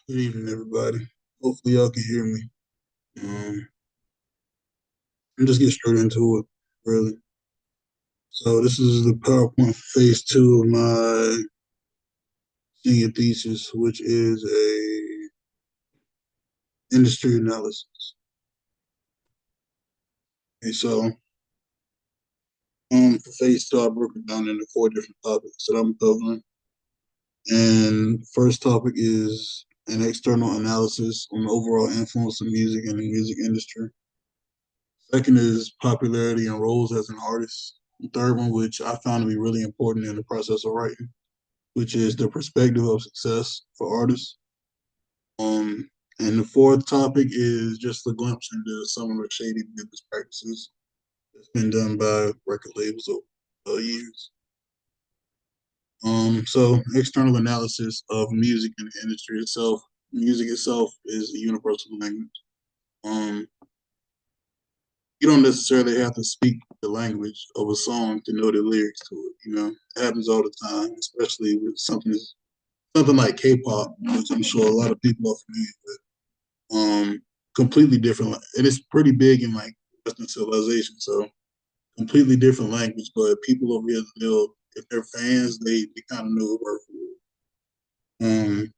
Good evening, everybody. Hopefully, y'all can hear me. I'm just get straight into it, really. So, this is the PowerPoint for phase two of my senior thesis, which is a industry analysis. Okay, so for phase two, I broke it down into four different topics that I'm covering. And first topic is an external analysis on the overall influence of music in the music industry. Second is popularity and roles as an artist. The third one, which I found to be really important in the process of writing, which is the perspective of success for artists. And the fourth topic is just a glimpse into some of the shady business practices that's been done by record labels over years. So external analysis of music in the industry itself. Music itself is a universal language. Um, you don't necessarily have to speak the language of a song to know the lyrics to it. It happens all the time, especially with something like K-pop, which I'm sure a lot of people are familiar with. Completely different, and it's pretty big in like Western civilization. So completely different language, but people over here still, if they're fans, they kind of know the word for it.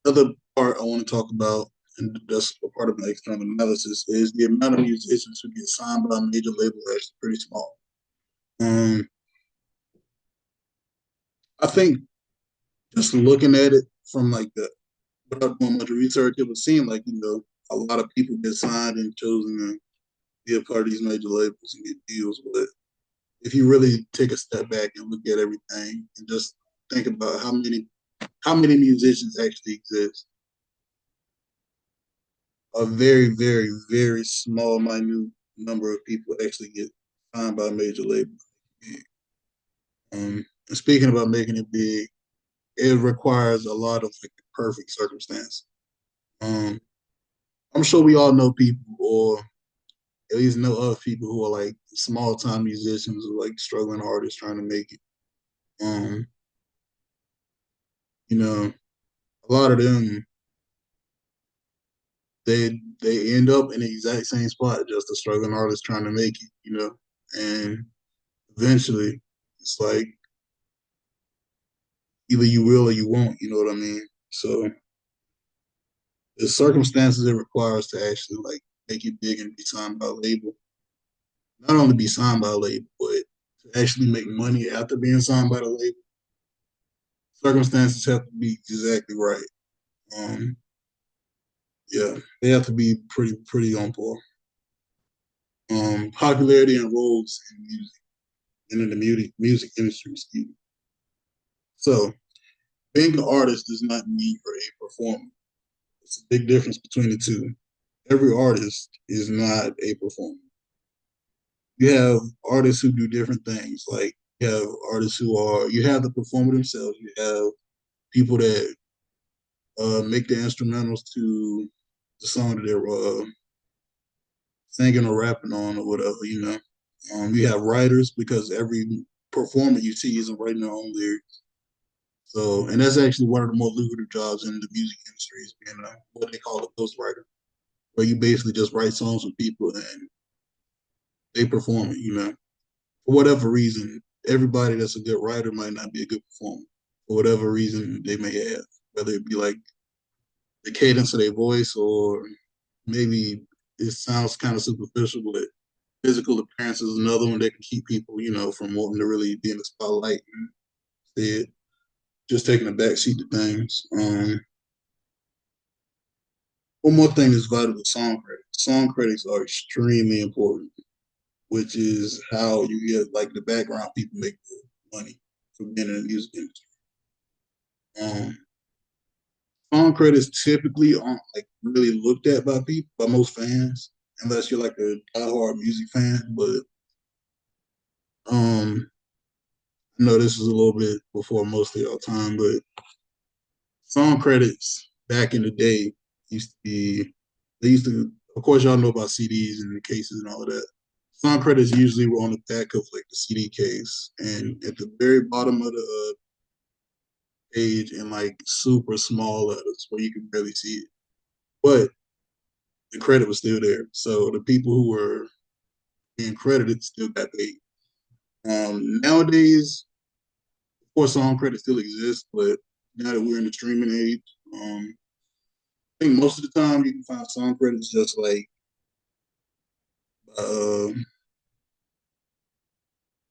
Another part I want to talk about, and that's a part of my external analysis, is the amount of musicians who get signed by a major label is actually pretty small. Um, I think just looking at it from like the without doing much research, it would seem like a lot of people get signed and chosen to be a part of these major labels and get deals. But if you really take a step back and look at everything and just think about how many musicians actually exist, a very, very, very small, minute number of people actually get signed by a major label. And speaking about making it big, it requires a lot of like the perfect circumstance. Um, I'm sure we all know people, or at least know of people who are like small time musicians or like struggling artists trying to make it. Um, you know, a lot of them they end up in the exact same spot, just a struggling artist trying to make it. And eventually it's like either you will or you won't, you know what I mean? So the circumstances it requires to actually like make it big and be signed by a label, not only be signed by a label, but to actually make money after being signed by the label, circumstances have to be exactly right. Um, yeah, they have to be pretty on par. Popularity and roles in music and in the music industry. Excuse me. So being an artist does not mean you're a performer. It's a big difference between the two. Every artist is not a performer. You have artists who do different things. Like you have artists you have the performer themselves. You have people that make the instrumentals to the song that they're singing or rapping on or whatever. You have writers because every performer you see isn't writing their own lyrics. So, and that's actually one of the more lucrative jobs in the music industry is being what they call a ghostwriter, where you basically just write songs with people and they perform it. For whatever reason, everybody that's a good writer might not be a good performer for whatever reason they may have, whether it be like the cadence of their voice or maybe it sounds kind of superficial, but physical appearance is another one that can keep people, from wanting to really be in the spotlight and instead just taking a backseat to things. One more thing that's vital is song credits. Song credits are extremely important, which is how you get like the background people make the money for being in the music industry. Um, Song credits typically aren't like really looked at by people, by most fans, unless you're like a diehard music fan. But I know this is a little bit before most of your time, but song credits back in the day used to be they used to of course y'all know about CDs and the cases and all of that. Song credits usually were on the back of like the CD case, and at the very bottom of the page in like super small letters where you can barely see it. But the credit was still there. So the people who were being credited still got paid. Nowadays, of course, song credit still exists, but now that we're in the streaming age, I think most of the time you can find song credits just like uh,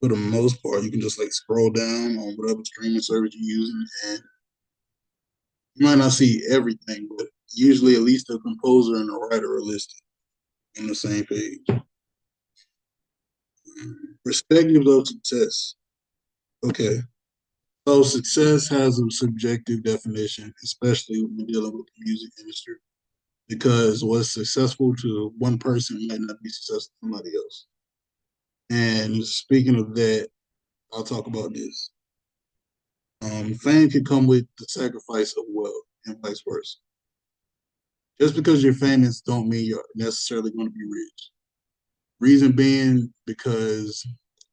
for the most part, you can just like scroll down on whatever streaming service you're using, and you might not see everything, but usually at least the composer and the writer are listed on the same page. Perspectives of success. Okay. So success has a subjective definition, especially when dealing with the music industry, because what's successful to one person might not be successful to somebody else. And speaking of that, I'll talk about this. Fame can come with the sacrifice of wealth and vice versa. Just because you're famous don't mean you're necessarily going to be rich. Reason being because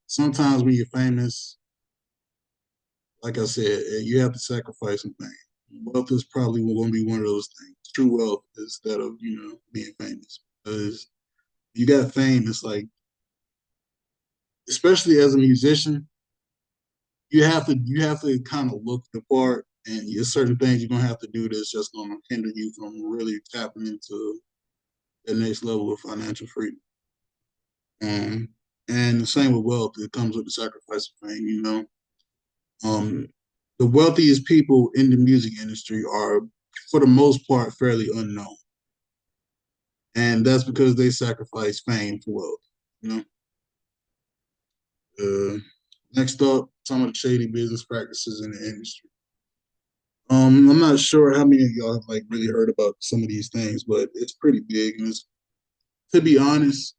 sometimes when you're famous, like I said, you have to sacrifice some things. Wealth is probably going to be one of those things. True wealth instead of being famous. Because you got fame, it's like, especially as a musician, you have to kind of look the part, and there's certain things you're gonna have to do that's just gonna hinder you from really tapping into the next level of financial freedom. Um, and the same with wealth; it comes with the sacrifice of fame. Um, the wealthiest people in the music industry are, for the most part, fairly unknown, and that's because they sacrifice fame for wealth. You know. Next up, some of the shady business practices in the industry. I'm not sure how many of y'all have like really heard about some of these things, but it's pretty big. And to be honest,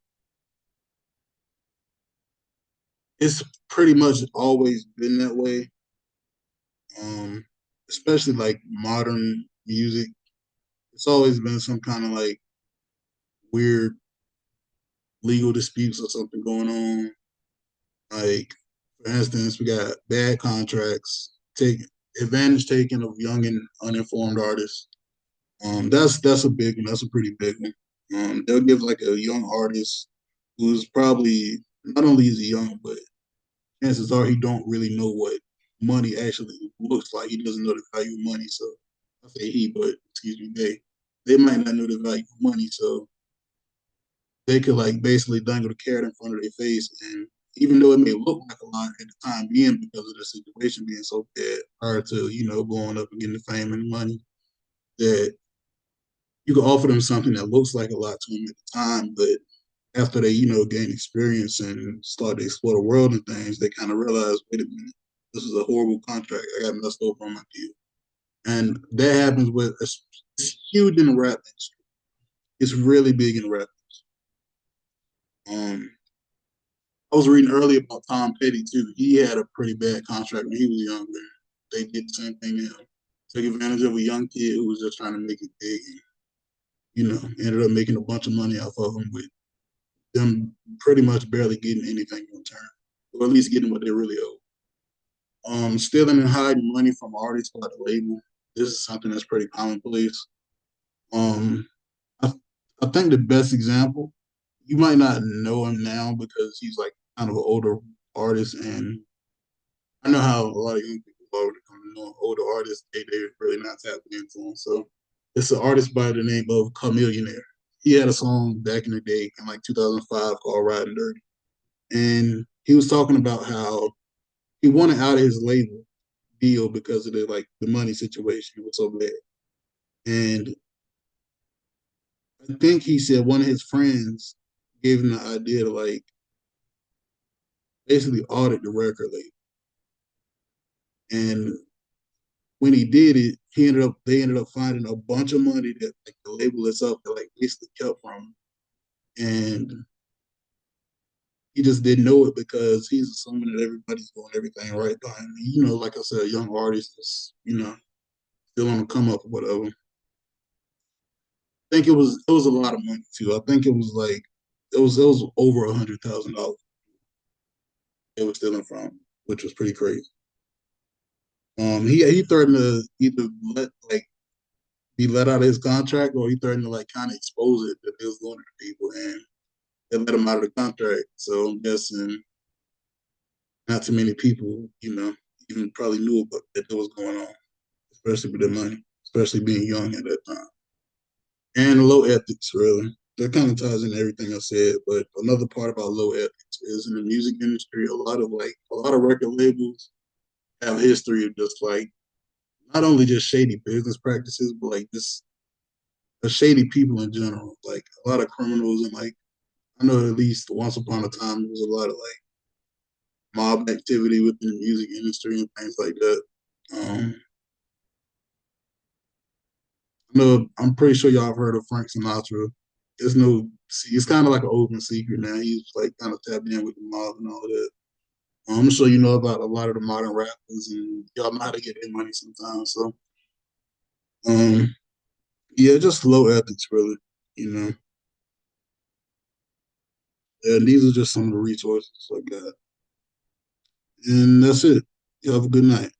it's pretty much always been that way. Um, Especially like modern music, it's always been some kind of like weird legal disputes or something going on. Like, for instance, we got bad contracts, take advantage taken of young and uninformed artists. That's a big one. That's a pretty big one. They'll give like a young artist who's probably not only is he young, but chances are he don't really know what money actually looks like. He doesn't know the value of money. So I say he, but excuse me, they might not know the value of money. So they could like basically dangle the carrot in front of their face, and even though it may look like a lot at the time being because of the situation being so bad prior to blowing up and getting the fame and the money, that you can offer them something that looks like a lot to them at the time, but after they, gain experience and start to explore the world and things, they kind of realize, wait a minute, this is a horrible contract. I got messed over on my deal. And that happens with, it's huge in the rap industry. It's really big in the rap industry. I was reading earlier about Tom Petty too. He had a pretty bad contract when he was younger. They did the same thing to him. Took advantage of a young kid who was just trying to make it big and, ended up making a bunch of money off of him with them pretty much barely getting anything in return, or at least getting what they really owe. Stealing and hiding money from artists by the label. This is something that's pretty commonplace. Um, I, I think the best example, you might not know him now because he's like kind of an older artist, and I know how a lot of young people are when it comes to knowing older artists, they're really not tapping into them. So it's an artist by the name of Chameleonaire. He had a song back in the day in like 2005 called Riding Dirty. And he was talking about how he wanted out of his label deal because of the money situation was so bad. And I think he said one of his friends gave him the idea to like basically audit the record label. And when he did it, they ended up finding a bunch of money that like the label itself that like basically kept from him. And he just didn't know it because he's assuming that everybody's doing everything right behind him. Like I said, a young artist is, still on the come up or whatever. I think it was a lot of money too. I think it was like it was over $100,000 they were stealing from, which was pretty crazy. He threatened to either be let out of his contract, or he threatened to like kind of expose it that they was going to people, and they let him out of the contract. So I'm guessing not too many people, even probably knew about that was going on, especially with the money, especially being young at that time. And low ethics, really. That kind of ties into everything I said. But another part about low ethics is in the music industry, a lot of record labels have history of just like not only just shady business practices, but like just shady people in general. Like a lot of criminals, and like I know at least once upon a time there was a lot of like mob activity within the music industry and things like that. I'm pretty sure y'all have heard of Frank Sinatra. There's no, see, it's kind of like an open secret now. He's like kind of tapped in with the mob and all of that. I'm sure you know about a lot of the modern rappers, and y'all know how to get their money sometimes. So, um, yeah, just low ethics, really. You know, and these are just some of the resources I got, and that's it. You have a good night.